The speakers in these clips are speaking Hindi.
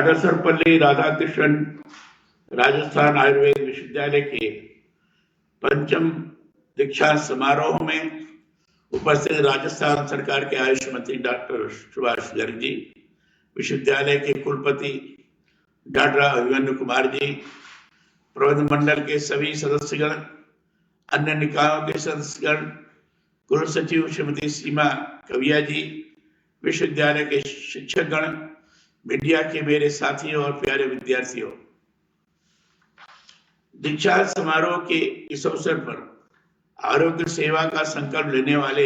डॉक्टर सर्वपल्ली राधाकृष्णन राजस्थान आयुर्वेद विश्वविद्यालय के पंचम दीक्षा समारोह में उपस्थित राजस्थान सरकार के आयुष मंत्री डॉक्टर सुभाष गर्ग जी, विश्वविद्यालय के कुलपति डॉक्टर अभिमन्यु कुमार जी, प्रबंध मंडल के सभी सदस्यगण, अन्य निकायों के सदस्यगण, कुल सचिव श्रीमती सीमा कविया जी, विश्वविद्यालय के शिक्षकगण, मीडिया के मेरे साथियों और प्यारे विद्यार्थियों, दीक्षा समारोह के इस अवसर पर आरोग्य सेवा का संकल्प लेने वाले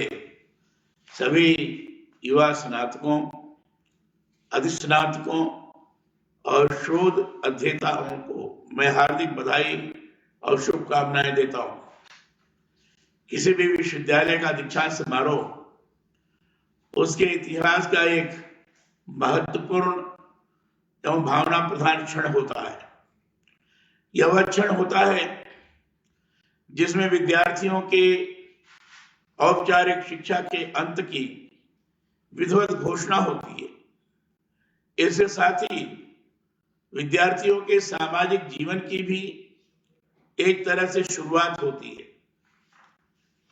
सभी युवा स्नातकों, अधिस्नातकों और शोध अध्येताओं को मैं हार्दिक बधाई और शुभकामनाएं देता हूं। किसी भी विश्वविद्यालय का दीक्षांत समारोह उसके इतिहास का एक महत्वपूर्ण एवं भावना प्रधान क्षण होता है। यह वह क्षण होता है जिसमें विद्यार्थियों के औपचारिक शिक्षा के अंत की विधिवत घोषणा होती है। इसके साथ ही विद्यार्थियों के सामाजिक जीवन की भी एक तरह से शुरुआत होती है।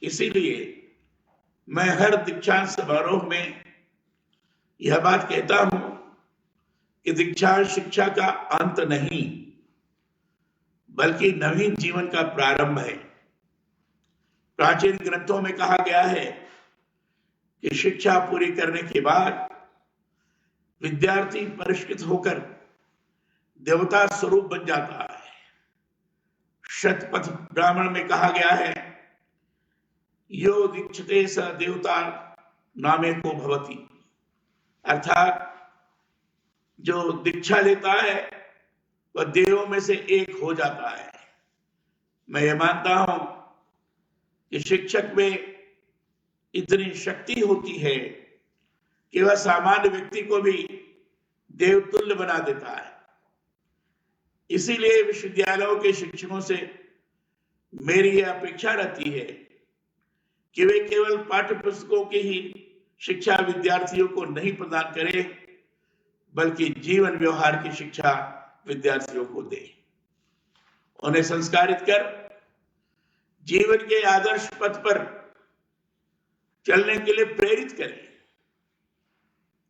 इसीलिए मैं हर दीक्षांत समारोह में यह बात कहता हूं कि दीक्षा शिक्षा का अंत नहीं बल्कि नवीन जीवन का प्रारंभ है। प्राचीन ग्रंथों में कहा गया है कि शिक्षा पूरी करने के बाद विद्यार्थी परिष्कृत होकर देवता स्वरूप बन जाता है। शतपथ ब्राह्मण में कहा गया है, यो दीक्षते स देवता नामे को भवति, अर्थात जो दीक्षा लेता है वह देवों में से एक हो जाता है। मैं ये मानता हूं कि शिक्षक में इतनी शक्ति होती है कि वह सामान्य व्यक्ति को भी देवतुल्य बना देता है। इसीलिए विश्वविद्यालयों के शिक्षकों से मेरी यह अपेक्षा रहती है कि वे केवल पाठ्य पुस्तकों की ही शिक्षा विद्यार्थियों को नहीं प्रदान करें बल्कि जीवन व्यवहार की शिक्षा विद्यार्थियों को दें, उन्हें संस्कारित कर जीवन के आदर्श पथ पर चलने के लिए प्रेरित करें।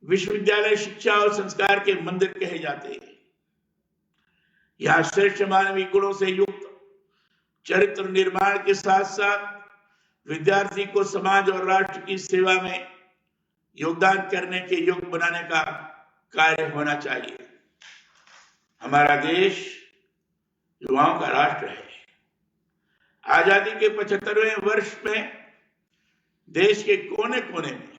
विश्वविद्यालय शिक्षा और संस्कार के मंदिर कहे जाते हैं। यहां श्रेष्ठ मानवीय गुणों से युक्त चरित्र निर्माण के साथ साथ विद्यार्थी को समाज और राष्ट्र की सेवा में योगदान करने के योग्य बनाने का कार्य होना चाहिए। हमारा देश युवाओं का राष्ट्र है। आजादी के 75वें वर्ष में देश के कोने कोने में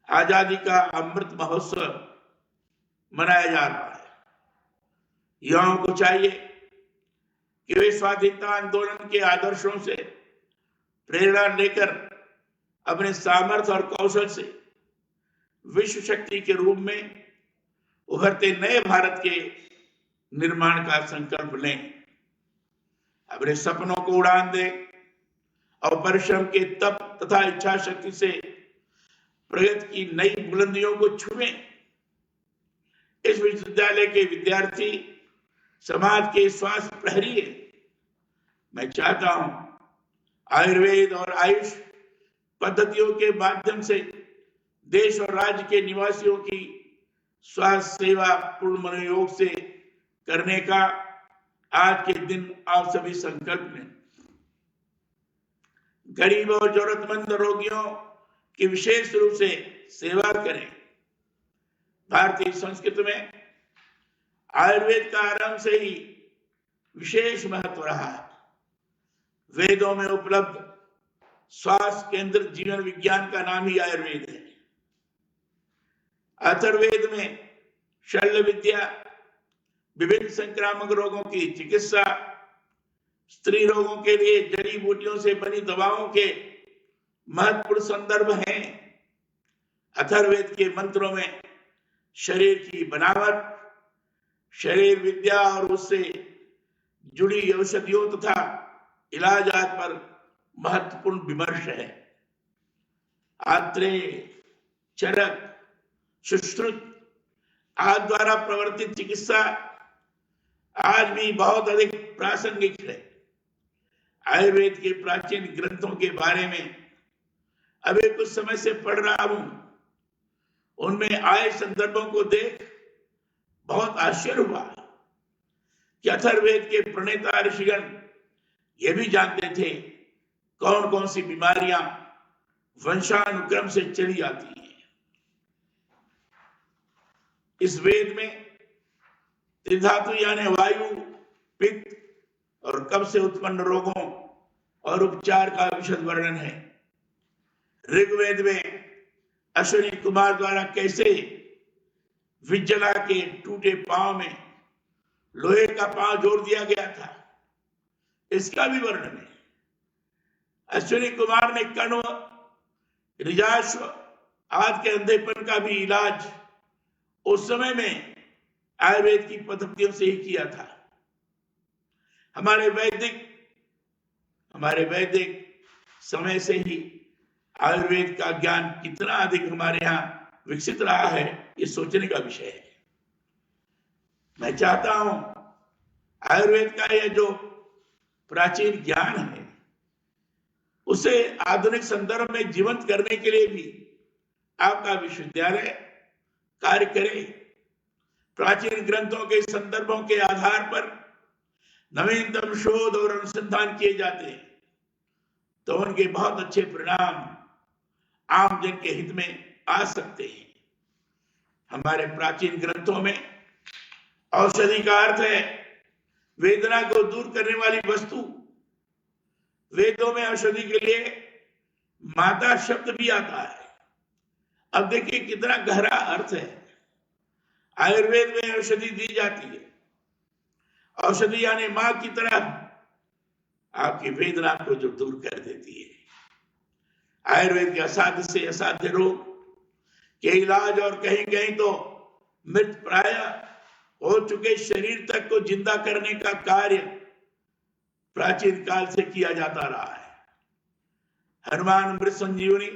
आजादी का अमृत महोत्सव मनाया जा रहा है। युवाओं को चाहिए कि वे स्वाधीनता आंदोलन के आदर्शों से प्रेरणा लेकर अपने सामर्थ्य और कौशल से विश्व शक्ति के रूप में उभरते नए भारत के निर्माण का संकल्प लें, अपने सपनों को उड़ान दें और परिश्रम के तप तथा इच्छा शक्ति से प्रगति की नई बुलंदियों को छुएं। इस विश्वविद्यालय के विद्यार्थी समाज के स्वास्थ्य प्रहरी है। मैं चाहता हूं आयुर्वेद और आयुष पद्धतियों के माध्यम से देश और राज्य के निवासियों की स्वास्थ्य सेवा पूर्ण मनोयोग से करने का आज के दिन आप सभी संकल्प लें। गरीब और जरूरतमंद रोगियों की विशेष रूप से सेवा करें। भारतीय संस्कृति में आयुर्वेद का आरंभ से ही विशेष महत्व रहा है। वेदों में उपलब्ध स्वास्थ्य केंद्र जीवन विज्ञान का नाम ही आयुर्वेद है। अथर्ववेद में शल्य विद्या, विभिन्न संक्रामक रोगों की चिकित्सा, स्त्री रोगों के लिए जड़ी बूटियों से बनी दवाओं के महत्वपूर्ण संदर्भ हैं। अथर्ववेद के मंत्रों में शरीर की बनावट, शरीर विद्या और उससे जुड़ी औषधियों तथा इलाजात पर महत्वपूर्ण विमर्श है। आत्रेय, चरक, सुश्रुत आज द्वारा प्रवर्तित चिकित्सा आज भी बहुत अधिक प्रासंगिक है। आयुर्वेद के प्राचीन ग्रंथों के बारे में अभी कुछ समय से पढ़ रहा हूं। उनमें आए संदर्भों को देख बहुत आश्चर्य हुआ कि अथर्ववेद के प्रणेता ऋषिगण ये भी जानते थे कौन कौन सी बीमारियां वंशानुक्रम से चली आती हैं। इस वेद में त्रिधातु यानी वायु, पित्त और कब्ज से उत्पन्न रोगों और उपचार का विशद वर्णन है। ऋग्वेद में अश्विनी कुमार द्वारा कैसे विज्जला के टूटे पांव में लोहे का पांव जोड़ दिया गया था, इसका भी वर्णन है। अश्विनी कुमार ने कण्व, रिजाश्व आदि के अंधेपन का भी इलाज उस समय में आयुर्वेद की पद्धतियों से ही किया था। हमारे वैदिक समय से ही आयुर्वेद का ज्ञान कितना अधिक हमारे यहाँ विकसित रहा है, ये सोचने का विषय है। मैं चाहता हूं आयुर्वेद का यह जो प्राचीन ज्ञान है उसे आधुनिक संदर्भ में जीवंत करने के लिए भी आपका विश्वविद्यालय कार्य करे। प्राचीन ग्रंथों के संदर्भों के आधार पर नवीनतम शोध और अनुसंधान किए जाते हैं तो उनके बहुत अच्छे परिणाम आम जन के हित में आ सकते हैं। हमारे प्राचीन ग्रंथों में औषधि का अर्थ है वेदना को दूर करने वाली वस्तु। वेदों में औषधि के लिए माता शब्द भी आता है। अब देखिए कितना गहरा अर्थ है। आयुर्वेद में औषधि दी जाती है। औषधि यानी मां की तरह आपकी वेदना को जो दूर कर देती है। आयुर्वेद के असाध्य से असाध्य रोग के इलाज और कहीं कहीं तो मृत प्राय हो चुके शरीर तक को जिंदा करने का कार्य प्राचीन काल से किया जाता रहा है। हनुमान मृत संजीवनी,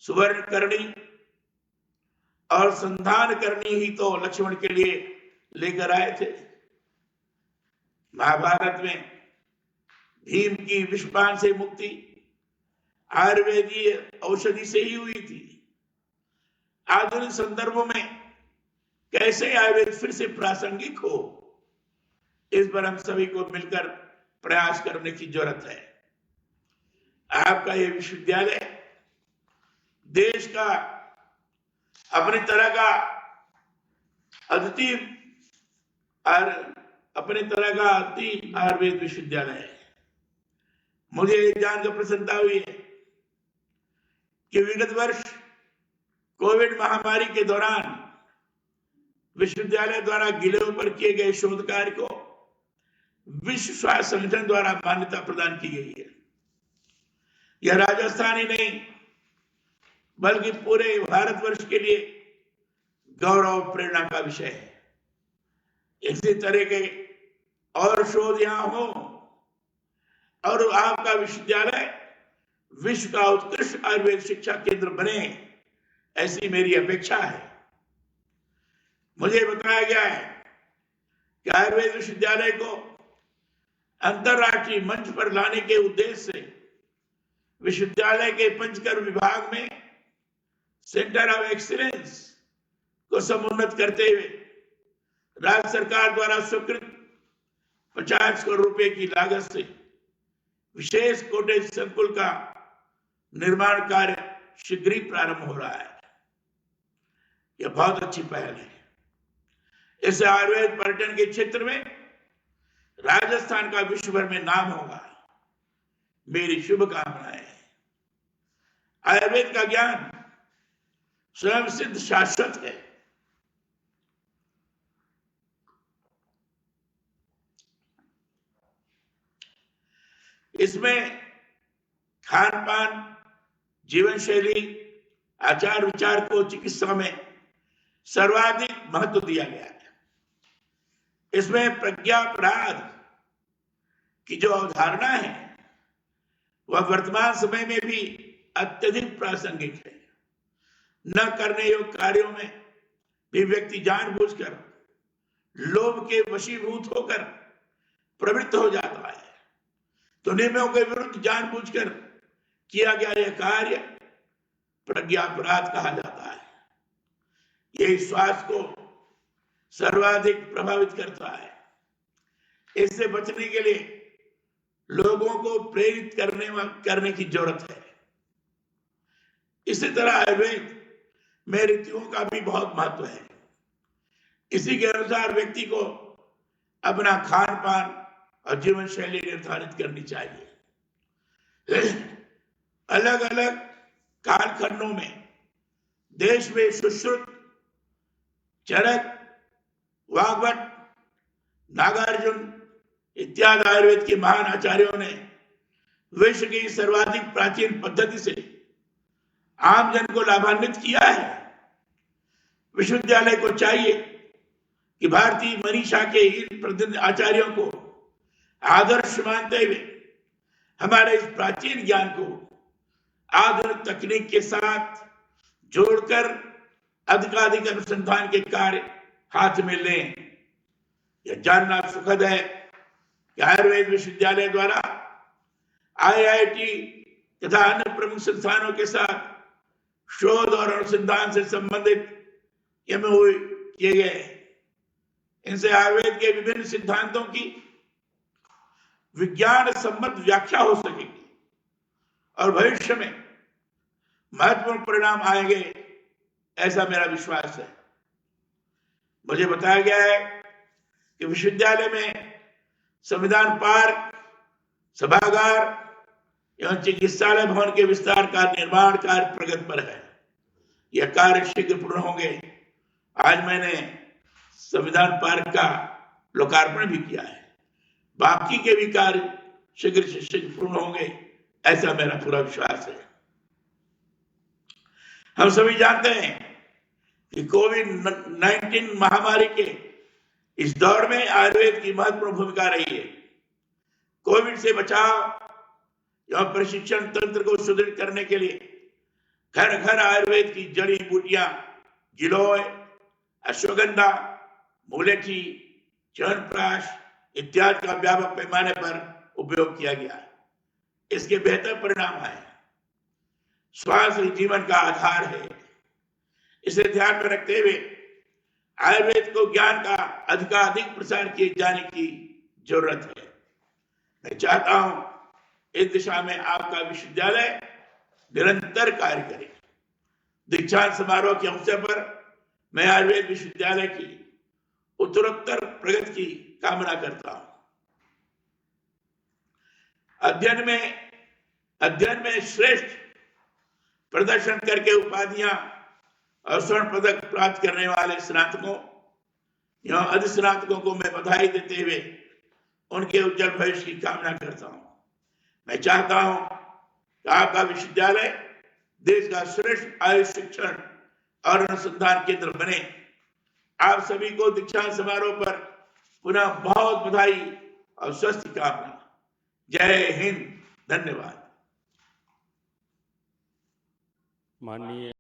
सुवर्ण करणी और संधान करनी ही तो लक्ष्मण के लिए लेकर आए थे। महाभारत में भीम की विषपान से मुक्ति आयुर्वेदीय औषधि से ही हुई थी। आधुनिक संदर्भों में कैसे आयुर्वेद फिर से प्रासंगिक हो, इस पर हम सभी को मिलकर प्रयास करने की जरूरत है। आपका यह विश्वविद्यालय देश का अपनी तरह का अद्वितीय और अपने तरह का अति आयुर्वेद विश्वविद्यालय है। मुझे ये जानकर प्रसन्नता हुई है कि विगत वर्ष कोविड महामारी के दौरान विश्वविद्यालय द्वारा गिलेव पर किए गए शोध कार्य को विश्व स्वास्थ्य संगठन द्वारा मान्यता प्रदान की गई है। यह राजस्थान ही नहीं बल्कि पूरे भारतवर्ष के लिए गौरव प्रेरणा का विषय है। इसी तरह के और शोध यहां हो और आपका विश्वविद्यालय विश्व का उत्कृष्ट आयुर्वेद शिक्षा केंद्र बने, ऐसी मेरी अपेक्षा है। मुझे बताया गया है कि आयुर्वेद विश्वविद्यालय को अंतरराष्ट्रीय मंच पर लाने के उद्देश्य से विश्वविद्यालय के पंचकर्म विभाग में सेंटर ऑफ एक्सीलेंस को समुन्नत करते हुए राज्य सरकार द्वारा स्वीकृत 50 करोड़ रुपए की लागत से विशेष कोटे संकुल का निर्माण कार्य शीघ्र ही प्रारंभ हो रहा है। यह बहुत अच्छी पहल है। इससे आयुर्वेद पर्यटन के क्षेत्र में राजस्थान का विश्व भर में नाम होगा। मेरी शुभकामनाएं। आयुर्वेद का ज्ञान स्वयं सिद्ध शाश्वत है। इसमें खान पान, जीवन शैली, आचार विचार को चिकित्सा में सर्वाधिक महत्व दिया गया है। इसमें प्रज्ञापराध की जो अवधारणा है वह वर्तमान समय में भी अत्यधिक प्रासंगिक है। न करने योग्य कार्यों में भी व्यक्ति जानबूझकर लोभ के वशीभूत होकर प्रवृत्त हो जाता है, तो नियमों के विरुद्ध जानबूझकर किया गया यह कार्य प्रज्ञापराध कहा जाता है। यह श्वास को सर्वाधिक प्रभावित करता है। इससे बचने के लिए लोगों को प्रेरित करने की जरूरत है। इसी तरह आयुर्वेद में ऋतुओं का भी बहुत महत्व है। इसी के अनुसार व्यक्ति को अपना खान पान और जीवन शैली निर्धारित करनी चाहिए। अलग अलग कालखंडों में देश में सुश्रुत, चरक, वाग्भट, नागार्जुन इत्यादि आयुर्वेद के महान आचार्यों ने विश्व की सर्वाधिक प्राचीन पद्धति से आम जन को लाभान्वित किया है। विश्वविद्यालय को चाहिए कि भारतीय मनीषा के इन प्रसिद्ध आचार्यों को आदर्श मानते हुए हमारे इस प्राचीन ज्ञान को आधुनिक तकनीक के साथ जोड़कर अधिकाधिक अनुसंधान के कार्य हाथ में लें। यह जानना सुखद है कि आयुर्वेद विश्वविद्यालय द्वारा IIT तथा अन्य प्रमुख संस्थानों के साथ शोध और अनुसंधान से संबंधित MOU किए गए। इनसे आयुर्वेद के विभिन्न सिद्धांतों की विज्ञान सम्मत व्याख्या हो सकेगी और भविष्य में महत्वपूर्ण परिणाम आएंगे, ऐसा मेरा विश्वास है। मुझे बताया गया है कि विश्वविद्यालय में संविधान पार्क, सभागार एवं चिकित्सालय भवन के विस्तार का निर्माण कार्य प्रगति पर है। यह कार्य शीघ्र पूर्ण होंगे। आज मैंने संविधान पार्क का लोकार्पण भी किया है। बाकी के भी कार्य शीघ्र से शीघ्र पूर्ण होंगे, ऐसा मेरा पूरा विश्वास है। हम सभी जानते हैं कि कोविड-19 महामारी के इस दौर में आयुर्वेद की महत्वपूर्ण भूमिका रही है। कोविड से बचाव एवं प्रशिक्षण तंत्र को सुदृढ़ करने के लिए घर घर आयुर्वेद की जड़ी बूटियां गिलोय, अश्वगंधा, मुलेठी, च्यवनप्राश इत्यादि का व्यापक पैमाने पर उपयोग किया गया। इसके बेहतर परिणाम आए। स्वास्थ्य जीवन का आधार है। इसे ध्यान में रखते हुए आयुर्वेद को ज्ञान का अधिकाधिक प्रसार किए जाने की जरूरत है। मैं चाहता हूं इस दिशा में आपका विश्वविद्यालय निरंतर कार्य करे। दीक्षांत समारोह के अवसर पर मैं आयुर्वेद विश्वविद्यालय की उत्तरोत्तर प्रगति की कामना करता हूं। अध्ययन में श्रेष्ठ प्रदर्शन करके उपाधियां और स्वर्ण पदक प्राप्त करने वाले स्नातकों एवं अधिस्नातकों को मैं बधाई देते हुए उनके उज्जवल भविष्य की कामना करता हूं। मैं चाहता हूं कि आपका विश्वविद्यालय देश का श्रेष्ठ आयुष शिक्षण और अनुसंधान केंद्र बने। आप सभी को दीक्षांत समारोह पर पुनः बहुत बधाई और स्वस्थ कामना। जय हिंद। धन्यवाद। माननीय